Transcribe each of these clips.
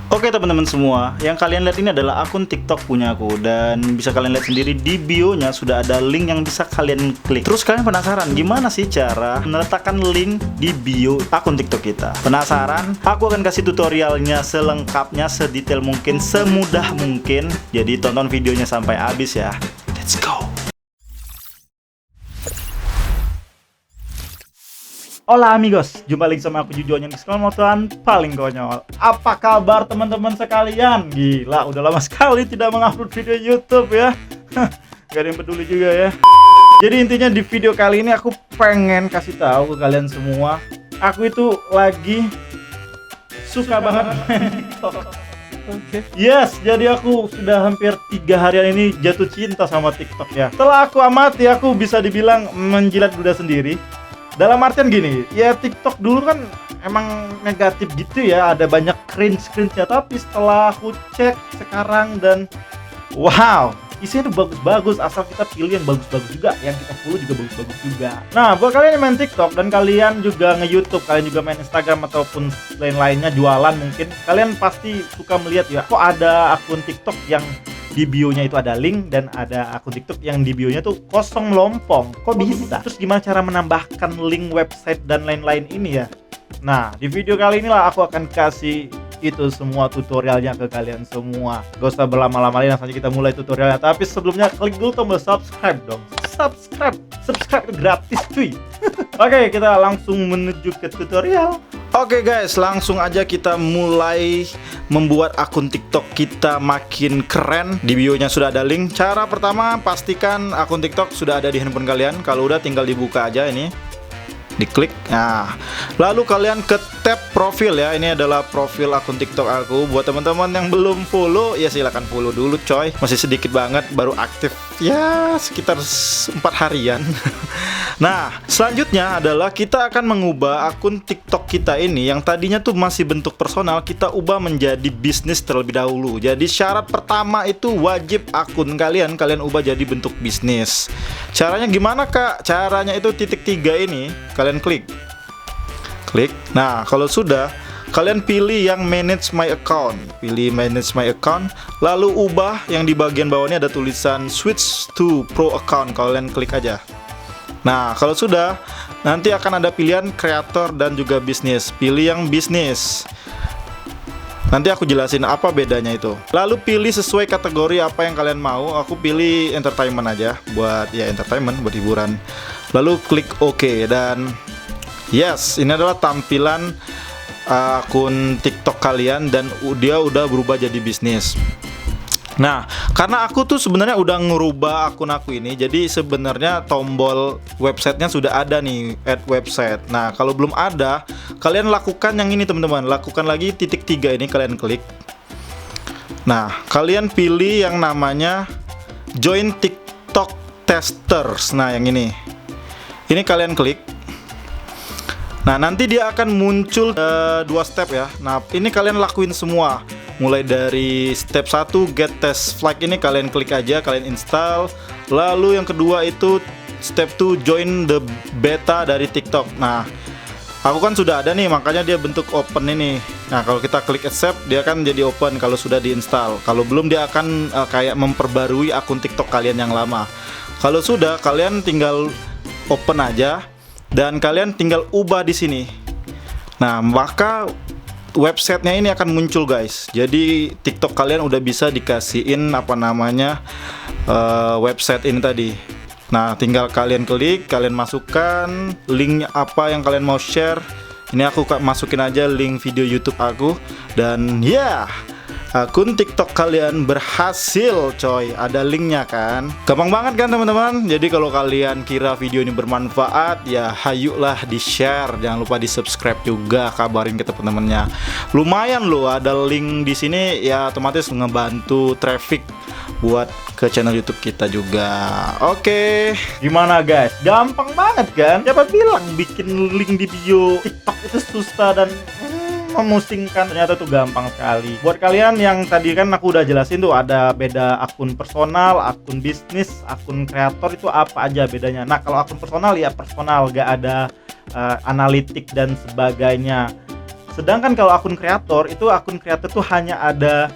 Oke teman-teman semua, yang kalian lihat ini adalah akun TikTok punya aku. Dan bisa kalian lihat sendiri di bio-nya sudah ada link yang bisa kalian klik. Terus kalian penasaran gimana sih cara meletakkan link di bio akun TikTok kita? Penasaran? Aku akan kasih tutorialnya selengkapnya, sedetail mungkin, semudah mungkin. Jadi tonton videonya sampai habis ya. Let's go! Hola amigos, jumpa lagi sama aku Jujon yang motoran paling konyol. Apa kabar teman-teman sekalian? Gila, udah lama sekali tidak mengupload video YouTube ya. Gak ada yang peduli juga ya. Jadi intinya di video kali ini aku pengen kasih tahu ke kalian semua, aku itu lagi suka banget main TikTok. Yes, jadi aku sudah hampir 3 harian ini jatuh cinta sama TikTok ya. Setelah aku amati, aku bisa dibilang menjilat ludah sendiri. Dalam artian gini, ya TikTok dulu kan emang negatif gitu ya, ada banyak cringe-nya, tapi setelah aku cek sekarang dan wow, isinya tuh bagus-bagus, asal kita pilih yang bagus-bagus juga, yang kita follow juga bagus-bagus juga. Nah, buat kalian yang main TikTok dan kalian juga nge-YouTube, kalian juga main Instagram ataupun lain-lainnya, jualan mungkin, kalian pasti suka melihat ya, kok ada akun TikTok yang di bio-nya itu ada link dan ada akun TikTok yang di bio-nya tuh kosong melompong. Kok bisa? Terus gimana cara menambahkan link website dan lain-lain ini ya? Nah, di video kali inilah aku akan kasih itu semua tutorialnya ke kalian semua. Gak usah berlama-lama lagi, langsung aja kita mulai tutorialnya. Tapi sebelumnya klik dulu tombol subscribe dong. Subscribe itu gratis cuy. Oke, kita langsung menuju ke tutorial. Oke guys, langsung aja kita mulai membuat akun TikTok kita makin keren. Di bio-nya sudah ada link. Cara pertama, pastikan akun TikTok sudah ada di handphone kalian. Kalau udah tinggal dibuka aja ini. Diklik. Nah, lalu kalian ke tab profil ya. Ini adalah profil akun TikTok aku. Buat teman-teman yang belum follow, ya silahkan follow dulu coy. Masih sedikit banget, baru aktif ya sekitar 4 harian. Nah, selanjutnya adalah kita akan mengubah akun TikTok kita ini yang tadinya tuh masih bentuk personal, kita ubah menjadi bisnis terlebih dahulu. Jadi syarat pertama itu wajib akun kalian ubah jadi bentuk bisnis. Caranya gimana kak? Caranya itu titik 3 ini kalian klik. Nah, kalau sudah, kalian pilih yang manage my account. Pilih manage my account, lalu ubah yang di bagian bawah ini ada tulisan switch to pro account. Kalian klik aja. Nah, kalau sudah, nanti akan ada pilihan kreator dan juga bisnis. Pilih yang bisnis. Nanti aku jelasin apa bedanya itu. Lalu pilih sesuai kategori apa yang kalian mau. Aku pilih entertainment aja, buat ya entertainment, buat hiburan. Lalu klik OK dan yes, ini adalah tampilan akun TikTok kalian dan dia udah berubah jadi bisnis. Nah, karena aku tuh sebenarnya udah ngerubah akun aku ini, jadi sebenarnya tombol websitenya sudah ada nih, add website. Nah, kalau belum ada, kalian lakukan yang ini teman-teman. Lakukan lagi titik 3 ini, kalian klik. Nah, kalian pilih yang namanya join TikTok testers. Nah, yang ini. Ini kalian klik. Nah, nanti dia akan muncul 2 step ya. Nah, ini kalian lakuin semua. Mulai dari step 1 get test flag ini kalian klik aja, kalian install. Lalu yang kedua itu step 2 join the beta dari TikTok. Nah, aku kan sudah ada nih, makanya dia bentuk open ini. Nah, kalau kita klik accept, dia akan jadi open kalau sudah diinstal. Kalau belum, dia akan kayak memperbarui akun TikTok kalian yang lama. Kalau sudah, kalian tinggal open aja dan kalian tinggal ubah di sini. Nah, maka websitenya ini akan muncul guys. Jadi TikTok kalian udah bisa dikasihin apa namanya website ini tadi. Nah, tinggal kalian klik, kalian masukkan link apa yang kalian mau share. Ini aku masukin aja link video YouTube aku. Dan ya, akun TikTok kalian berhasil coy. Ada linknya kan. Gampang banget kan teman-teman. Jadi kalau kalian kira video ini bermanfaat, ya hayuklah di share. Jangan lupa di subscribe juga, kabarin ke teman-temannya. Lumayan loh, ada link di sini ya, otomatis ngebantu traffic buat ke channel YouTube kita juga. Oke, gimana guys? Gampang banget kan? Siapa bilang bikin link di bio TikTok itu susah dan memusingkan? Ternyata tuh gampang sekali. Buat kalian yang tadi kan aku udah jelasin tuh ada beda akun personal, akun bisnis, akun kreator itu apa aja bedanya. Nah, kalau akun personal ya personal, gak ada analitik dan sebagainya. Sedangkan kalau akun kreator tuh hanya ada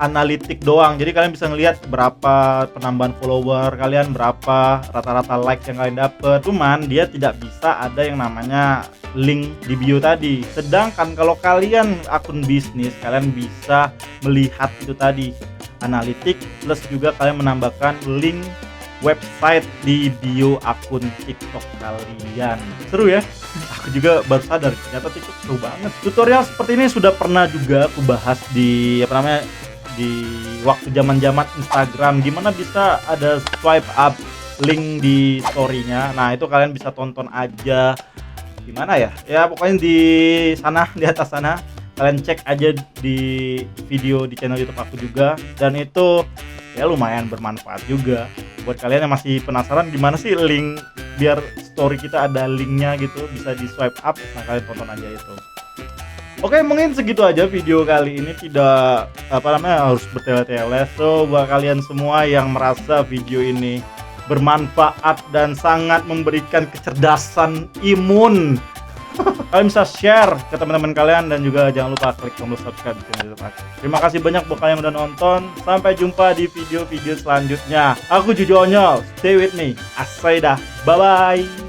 analitik doang. Jadi kalian bisa ngelihat berapa penambahan follower kalian, berapa rata-rata like yang kalian dapet. Cuman dia tidak bisa ada yang namanya link di bio tadi. Sedangkan kalau kalian akun bisnis, kalian bisa melihat itu tadi, analitik, plus juga kalian menambahkan link website di bio akun TikTok kalian. Seru ya? Aku juga baru sadar ternyata TikTok seru banget. Tutorial seperti ini sudah pernah juga aku bahas di di waktu zaman-zaman Instagram, gimana bisa ada swipe up link di story-nya. Nah, itu kalian bisa tonton aja. Gimana ya? Ya pokoknya di sana, di atas sana. Kalian cek aja di video di channel YouTube aku juga, dan itu ya lumayan bermanfaat juga buat kalian yang masih penasaran gimana sih link biar story kita ada linknya gitu, bisa di swipe up. Nah, kalian tonton aja itu. Oke, mungkin segitu aja video kali ini, tidak harus bertele-tele. So buat kalian semua yang merasa video ini bermanfaat dan sangat memberikan kecerdasan imun, kalian bisa share ke teman-teman kalian, dan juga jangan lupa klik tombol subscribe di channel YouTube aku. Terima kasih banyak buat kalian yang udah nonton. Sampai jumpa di video-video selanjutnya. Aku Jujo Onyol, stay with me. Asai dah. Bye bye.